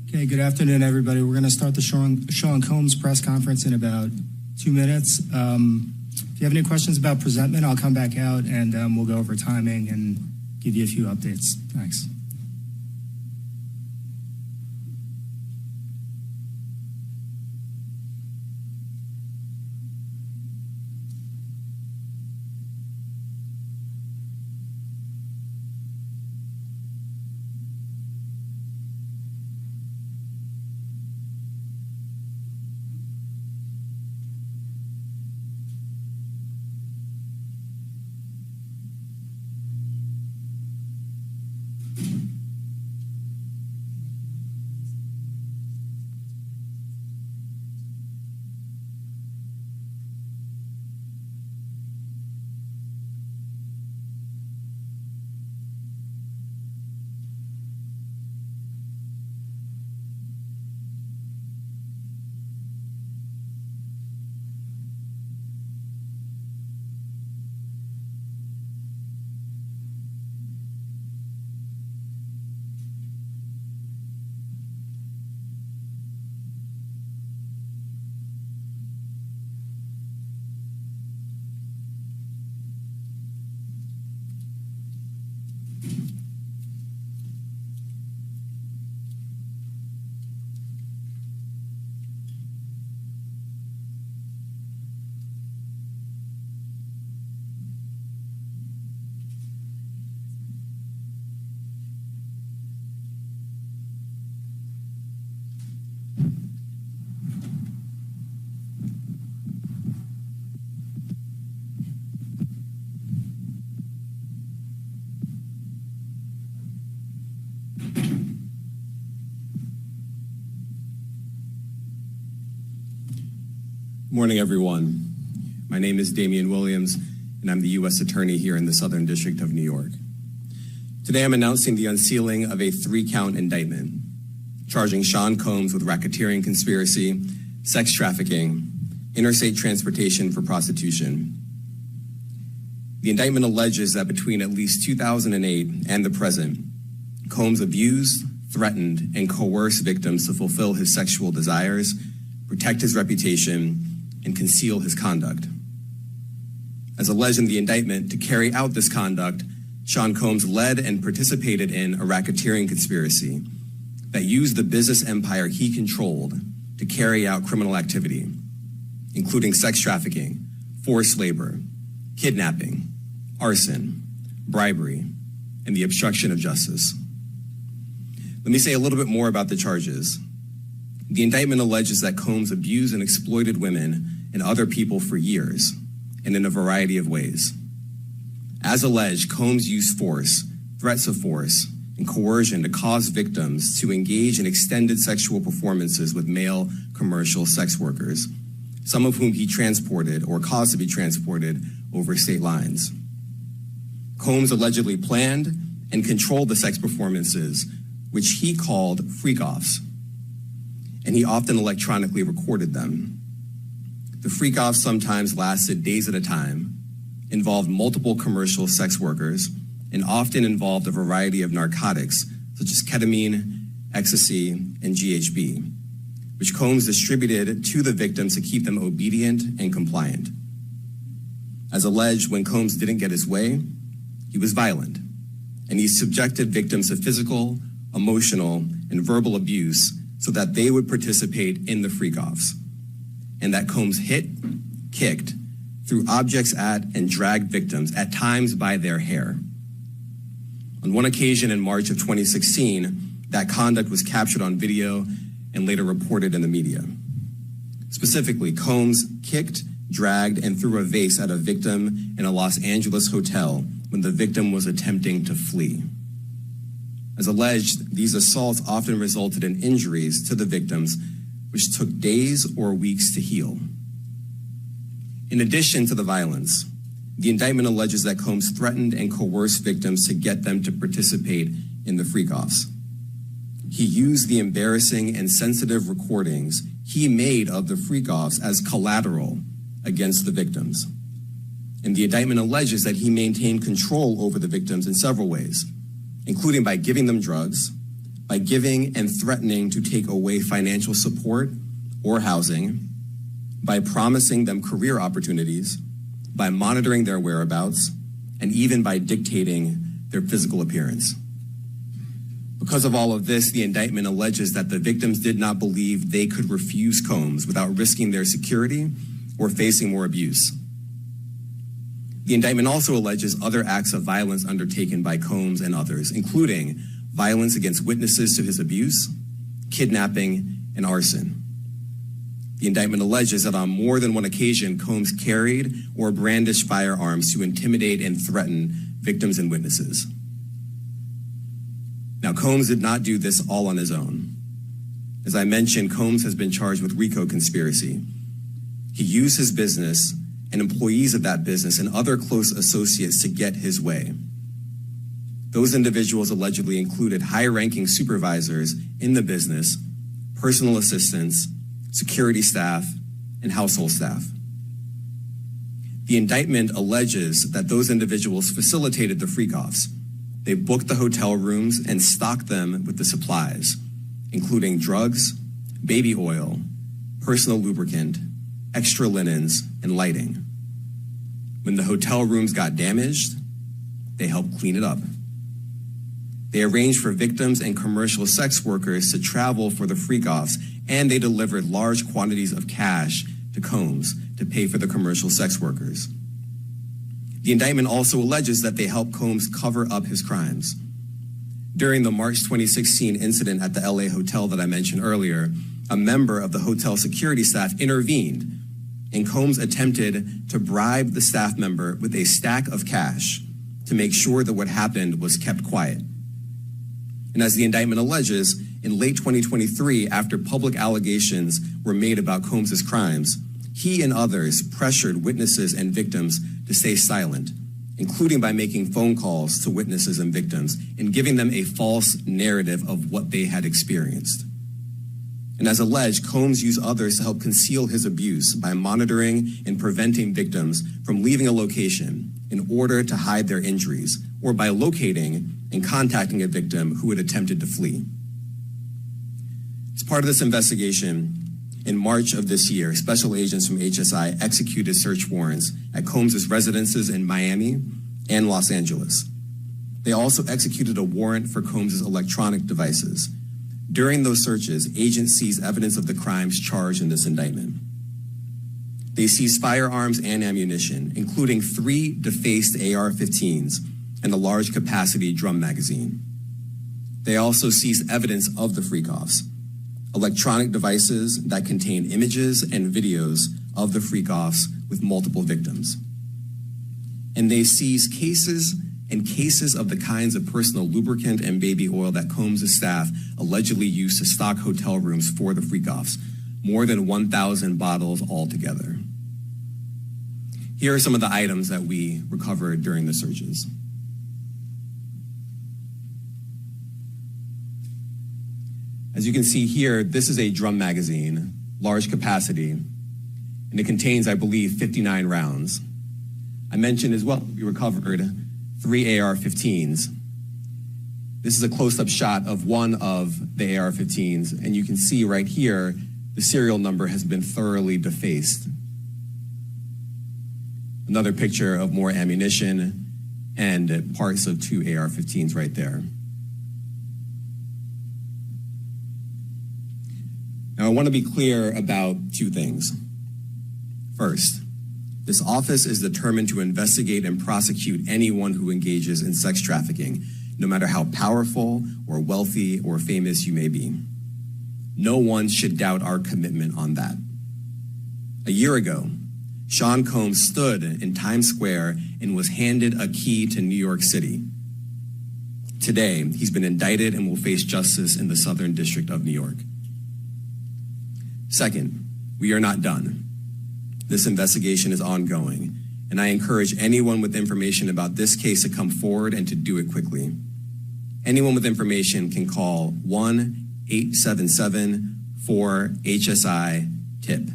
Okay, good afternoon, everybody. We're going to start the Sean Combs press conference in about 2 minutes. If you have any questions about presentment, I'll come back out and we'll go over timing and give you a few updates. Thanks. Morning, everyone. My name is Damian Williams, and I'm the U.S. Attorney here in the Southern District of New York. Today, I'm announcing the unsealing of a 3-count indictment, charging Sean Combs with racketeering conspiracy, sex trafficking, interstate transportation for prostitution. The indictment alleges that between at least 2008 and the present, Combs abused, threatened, and coerced victims to fulfill his sexual desires, protect his reputation, and conceal his conduct. As alleged in the indictment, to carry out this conduct, Sean Combs led and participated in a racketeering conspiracy that used the business empire he controlled to carry out criminal activity, including sex trafficking, forced labor, kidnapping, arson, bribery, and the obstruction of justice. Let me say a little bit more about the charges. The indictment alleges that Combs abused and exploited women and other people for years, and in a variety of ways. As alleged, Combs used force, threats of force, and coercion to cause victims to engage in extended sexual performances with male commercial sex workers, some of whom he transported or caused to be transported over state lines. Combs allegedly planned and controlled the sex performances, which he called freak-offs, and he often electronically recorded them. The freak-offs sometimes lasted days at a time, involved multiple commercial sex workers, and often involved a variety of narcotics, such as ketamine, ecstasy, and GHB, which Combs distributed to the victims to keep them obedient and compliant. As alleged, when Combs didn't get his way, he was violent, and he subjected victims to physical, emotional, and verbal abuse so that they would participate in the freak-offs, and that Combs hit, kicked, threw objects at, and dragged victims, at times by their hair. On one occasion in March of 2016, that conduct was captured on video and later reported in the media. Specifically, Combs kicked, dragged, and threw a vase at a victim in a Los Angeles hotel when the victim was attempting to flee. As alleged, these assaults often resulted in injuries to the victims, which took days or weeks to heal. In addition to the violence, the indictment alleges that Combs threatened and coerced victims to get them to participate in the freak-offs. He used the embarrassing and sensitive recordings he made of the freak-offs as collateral against the victims. And the indictment alleges that he maintained control over the victims in several ways, including by giving them drugs, by giving and threatening to take away financial support or housing, by promising them career opportunities, by monitoring their whereabouts, and even by dictating their physical appearance. Because of all of this, the indictment alleges that the victims did not believe they could refuse Combs without risking their security or facing more abuse. The indictment also alleges other acts of violence undertaken by Combs and others, including violence against witnesses to his abuse, kidnapping, and arson. The indictment alleges that on more than one occasion, Combs carried or brandished firearms to intimidate and threaten victims and witnesses. Now, Combs did not do this all on his own. As I mentioned, Combs has been charged with RICO conspiracy. He used his business and employees of that business and other close associates to get his way. Those individuals allegedly included high-ranking supervisors in the business, personal assistants, security staff, and household staff. The indictment alleges that those individuals facilitated the freak-offs. They booked the hotel rooms and stocked them with the supplies, including drugs, baby oil, personal lubricant, extra linens, and lighting. When the hotel rooms got damaged, they helped clean it up. They arranged for victims and commercial sex workers to travel for the freak-offs, and they delivered large quantities of cash to Combs to pay for the commercial sex workers. The indictment also alleges that they helped Combs cover up his crimes. During the March 2016 incident at the LA hotel that I mentioned earlier, a member of the hotel security staff intervened, and Combs attempted to bribe the staff member with a stack of cash to make sure that what happened was kept quiet. And as the indictment alleges, in late 2023, after public allegations were made about Combs' crimes, he and others pressured witnesses and victims to stay silent, including by making phone calls to witnesses and victims and giving them a false narrative of what they had experienced. And as alleged, Combs used others to help conceal his abuse by monitoring and preventing victims from leaving a location in order to hide their injuries, or by locating and contacting a victim who had attempted to flee. As part of this investigation, in March of this year, special agents from HSI executed search warrants at Combs' residences in Miami and Los Angeles. They also executed a warrant for Combs' electronic devices. During those searches, agents seized evidence of the crimes charged in this indictment. They seized firearms and ammunition, including 3 defaced AR-15s and a large capacity drum magazine. They also seized evidence of the freak-offs, electronic devices that contain images and videos of the freak-offs with multiple victims. And they seized cases and cases of the kinds of personal lubricant and baby oil that Combs' staff allegedly used to stock hotel rooms for the freak-offs, more than 1,000 bottles altogether. Here are some of the items that we recovered during the searches. As you can see here, this is a drum magazine, large capacity, and it contains, I believe, 59 rounds. I mentioned as well, we recovered 3 AR-15s. This is a close-up shot of one of the AR-15s, and you can see right here, the serial number has been thoroughly defaced. Another picture of more ammunition and parts of 2 AR-15s right there. Now, I want to be clear about 2 things. First, this office is determined to investigate and prosecute anyone who engages in sex trafficking, no matter how powerful or wealthy or famous you may be. No one should doubt our commitment on that. A year ago, Sean Combs stood in Times Square and was handed a key to New York City. Today, he's been indicted and will face justice in the Southern District of New York. Second, we are not done. This investigation is ongoing, and I encourage anyone with information about this case to come forward and to do it quickly. Anyone with information can call 1-877-4HSI-TIP.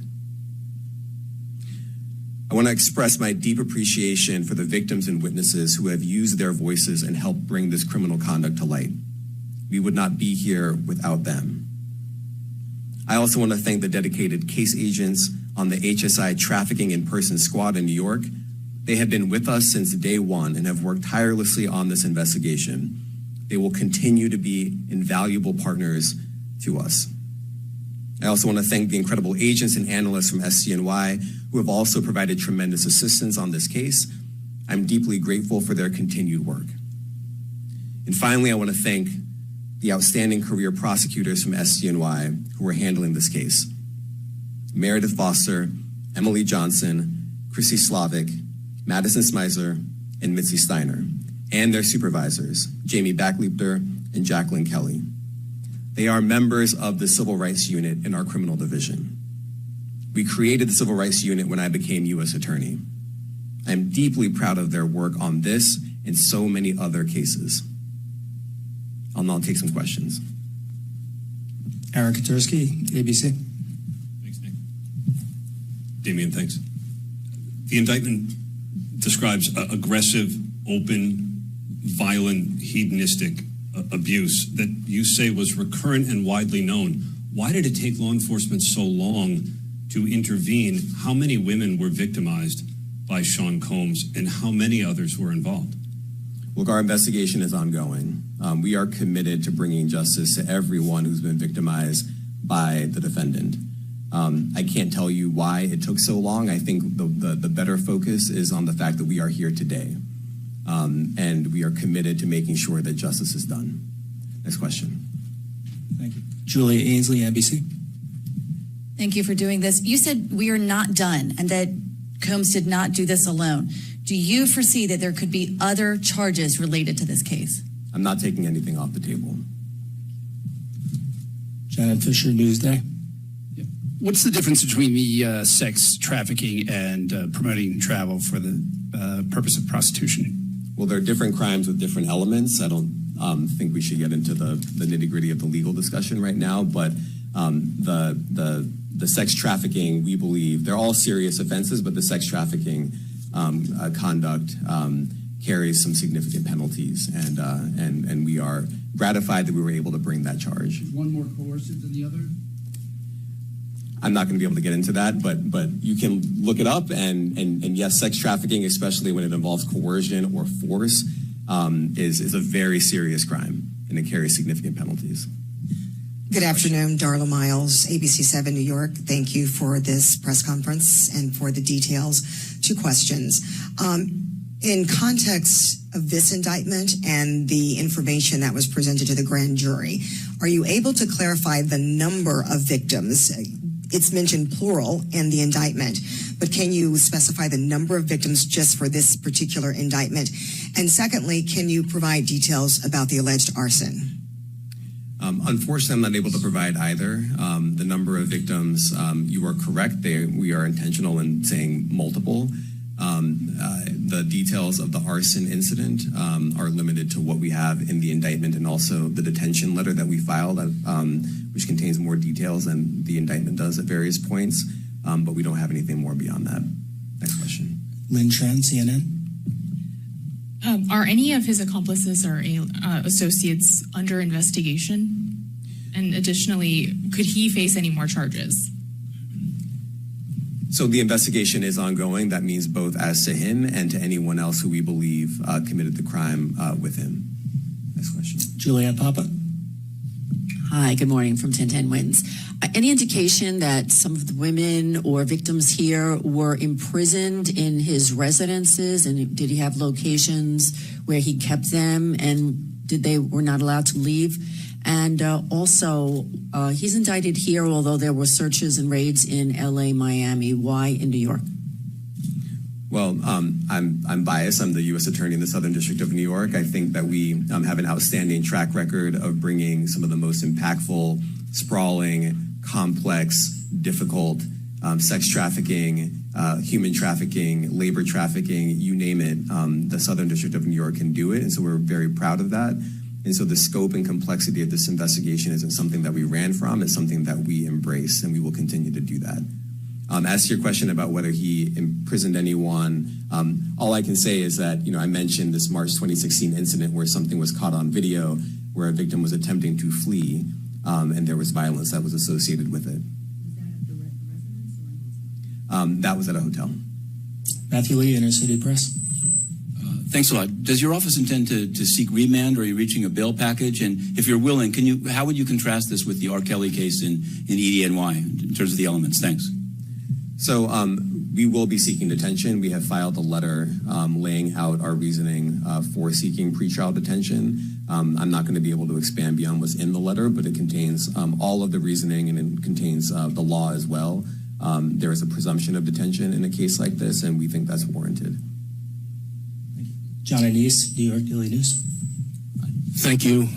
I want to express my deep appreciation for the victims and witnesses who have used their voices and helped bring this criminal conduct to light. We would not be here without them. I also want to thank the dedicated case agents on the HSI Trafficking in Person Squad in New York. They have been with us since day one and have worked tirelessly on this investigation. They will continue to be invaluable partners to us. I also want to thank the incredible agents and analysts from SCNY who have also provided tremendous assistance on this case. I'm deeply grateful for their continued work. And finally, I want to thank the outstanding career prosecutors from SCNY who are handling this case. Meredith Foster, Emily Johnson, Chrissy Slavic, Madison Smizer, and Mitzi Steiner, and their supervisors, Jamie Backleapter and Jacqueline Kelly. They are members of the Civil Rights Unit in our criminal division. We created the Civil Rights Unit when I became U.S. Attorney. I am deeply proud of their work on this and so many other cases. I'll now take some questions. Aaron Katursky, ABC. Thanks, Nick. Damian, thanks. The indictment describes aggressive, open, violent, hedonistic abuse that you say was recurrent and widely known. Why did it take law enforcement so long to intervene? How many women were victimized by Sean Combs, and how many others were involved? Look, our investigation is ongoing. We are committed to bringing justice to everyone who's been victimized by the defendant. I can't tell you why it took so long. I think the better focus is on the fact that we are here today. And we are committed to making sure that justice is done. Next question. Thank you. Julia Ainsley, NBC. Thank you for doing this. You said we are not done and that Combs did not do this alone. Do you foresee that there could be other charges related to this case? I'm not taking anything off the table. Janet Fisher, Newsday. What's the difference between the sex trafficking and promoting travel for the purpose of prostitution? Well, there are different crimes with different elements. I don't think we should get into the nitty-gritty of the legal discussion right now, but the sex trafficking, we believe, they're all serious offenses, but the sex trafficking conduct carries some significant penalties, and we are gratified that we were able to bring that charge. Is one more coercive than the other? I'm not going to be able to get into that, but you can look it up, and yes, sex trafficking, especially when it involves coercion or force, is a very serious crime, and it carries significant penalties. Good afternoon, Darla Miles, ABC 7 New York. Thank you for this press conference and for the details. Two questions. In context of this indictment and the information that was presented to the grand jury, are you able to clarify the number of victims? It's mentioned plural in the indictment, but can you specify the number of victims just for this particular indictment? And secondly, can you provide details about the alleged arson? Unfortunately, I'm not able to provide either. The number of victims, you are correct. We are intentional in saying multiple. The details of the arson incident are limited to what we have in the indictment and also the detention letter that we filed, which contains more details than the indictment does at various points, but we don't have anything more beyond that. Next question. Lynn Tran, CNN. Are any of his accomplices or associates under investigation? And additionally, could he face any more charges? So the investigation is ongoing. That means both as to him and to anyone else who we believe committed the crime with him. Next question. Julianne Papa. Hi, good morning from 1010 Wins. Any indication that some of the women or victims here were imprisoned in his residences, and did he have locations where he kept them, and they were not allowed to leave? And also, he's indicted here, although there were searches and raids in LA, Miami. Why in New York? Well, I'm biased. I'm the U.S. Attorney in the Southern District of New York. I think that we have an outstanding track record of bringing some of the most impactful, sprawling, complex, difficult sex trafficking, human trafficking, labor trafficking, you name it. The Southern District of New York can do it, and so we're very proud of that. And so the scope and complexity of this investigation isn't something that we ran from. It's something that we embrace, and we will continue to do that. As to your question about whether he imprisoned anyone, all I can say is that, I mentioned this March 2016 incident where something was caught on video. where a victim was attempting to flee, and there was violence that was associated with it. Was that at the residence or in hotel? That was at a hotel. Matthew Lee, Inner City Press. Thanks a lot. Does your office intend to seek remand, or are you reaching a bail package? And if you're willing, how would you contrast this with the R. Kelly case in EDNY in terms of the elements? Thanks. So we will be seeking detention. We have filed a letter laying out our reasoning for seeking pretrial detention. I'm not going to be able to expand beyond what's in the letter, but it contains all of the reasoning, and it contains the law as well. There is a presumption of detention in a case like this, and we think that's warranted. John Anise, New York Daily News. Thank you.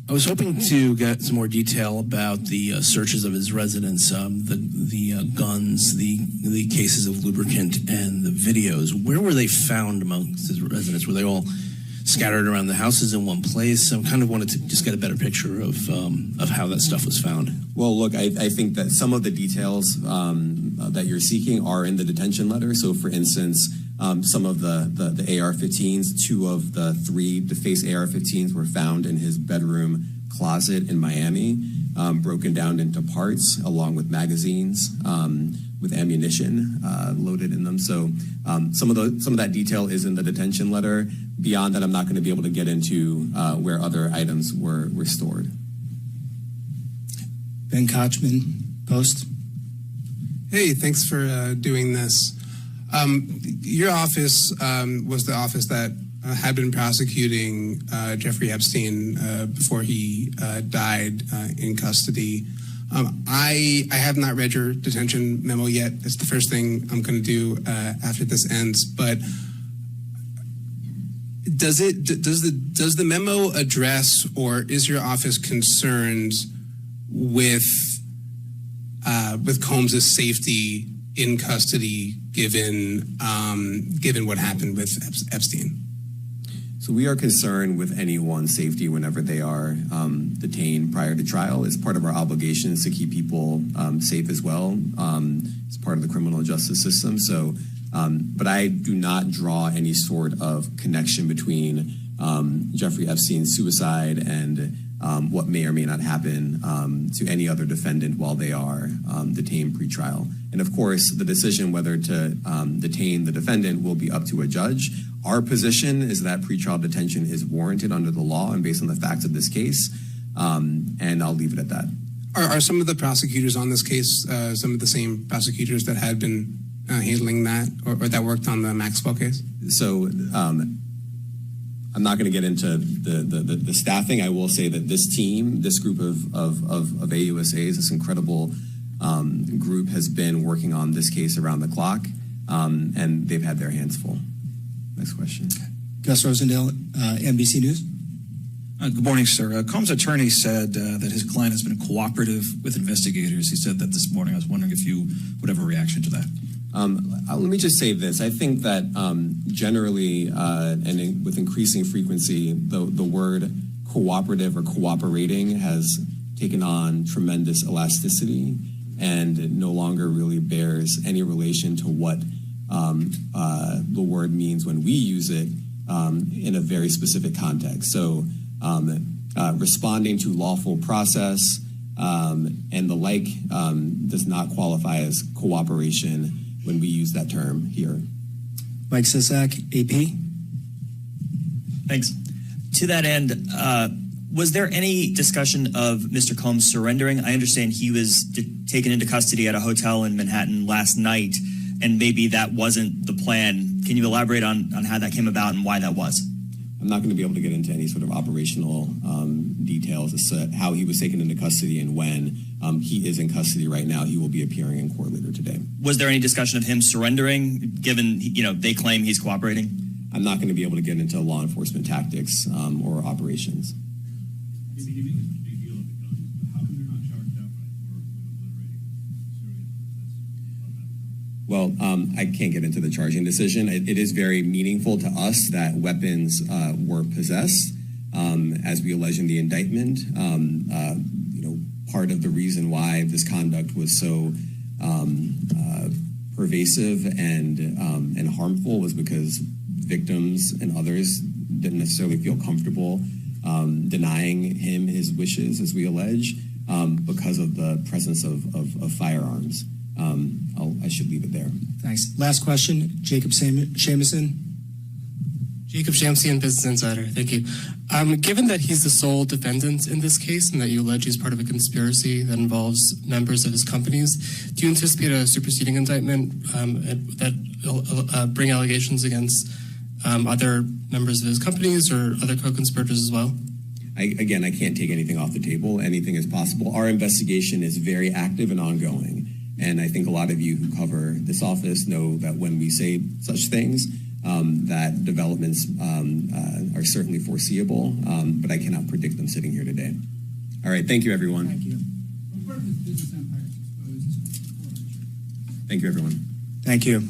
I was hoping to get some more detail about the searches of his residence, the guns, the cases of lubricant, and the videos. Where were they found amongst his residence? Were they all scattered around the houses in one place? I kind of wanted to just get a better picture of how that stuff was found. Well, look, I think that some of the details that you're seeking are in the detention letter. So, for instance, some of the AR-15s, 2 of the 3 defaced AR-15s were found in his bedroom closet in Miami, broken down into parts, along with magazines, with ammunition loaded in them. So some of that detail is in the detention letter. Beyond that, I'm not going to be able to get into where other items were stored. Ben Kochman, Post. Hey, thanks for doing this. Your office was the office that had been prosecuting Jeffrey Epstein before he died in custody. I have not read your detention memo yet. It's the first thing I'm going to do after this ends. But does the memo address, or is your office concerned with Combs' safety in custody, given what happened with Epstein? So we are concerned with anyone's safety whenever they are detained prior to trial. It's part of our obligations to keep people safe as well. It's part of the criminal justice system. So, but I do not draw any sort of connection between Jeffrey Epstein's suicide and what may or may not happen to any other defendant while they are detained pre-trial. And of course, the decision whether to detain the defendant will be up to a judge. Our position is that pretrial detention is warranted under the law and based on the facts of this case, and I'll leave it at that. Are some of the prosecutors on this case some of the same prosecutors that had been handling that, or that worked on the Maxwell case? So I'm not going to get into the staffing. I will say that this team, this group of AUSAs, this incredible group has been working on this case around the clock, and they've had their hands full. Next question. Gus Rosendale, NBC News. Good morning, sir. Combs' attorney said that his client has been cooperative with investigators. He said that this morning. I was wondering if you would have a reaction to that. Let me just say this. I think that generally and with increasing frequency, the word cooperative or cooperating has taken on tremendous elasticity and no longer really bears any relation to what the word means when we use it in a very specific context. So responding to lawful process and the like does not qualify as cooperation when we use that term here. Mike Sisak, AP. Thanks. To that end, was there any discussion of Mr. Combs surrendering? I understand he was taken into custody at a hotel in Manhattan last night, and maybe that wasn't the plan. Can you elaborate on how that came about and why that was? I'm not going to be able to get into any sort of operational details as to how he was taken into custody and when. He is in custody right now. He will be appearing in court later today. Was there any discussion of him surrendering, given they claim he's cooperating? I'm not going to be able to get into law enforcement tactics or operations. Well, I can't get into the charging decision. It is very meaningful to us that weapons were possessed, as we allege in the indictment. Part of the reason why this conduct was so pervasive and harmful was because victims and others didn't necessarily feel comfortable denying him his wishes, as we allege, because of the presence of firearms. I should leave it there. Thanks. Last question, Jacob Shamison. Jacob Shamsian, Business Insider. Thank you. Given that he's the sole defendant in this case and that you allege he's part of a conspiracy that involves members of his companies, do you anticipate a superseding indictment that bring allegations against other members of his companies or other co-conspirators as well? I can't take anything off the table. Anything is possible. Our investigation is very active and ongoing. And I think a lot of you who cover this office know that when we say such things, that developments are certainly foreseeable, but I cannot predict them sitting here today. All right, thank you, everyone. Thank you. Thank you, everyone. Thank you.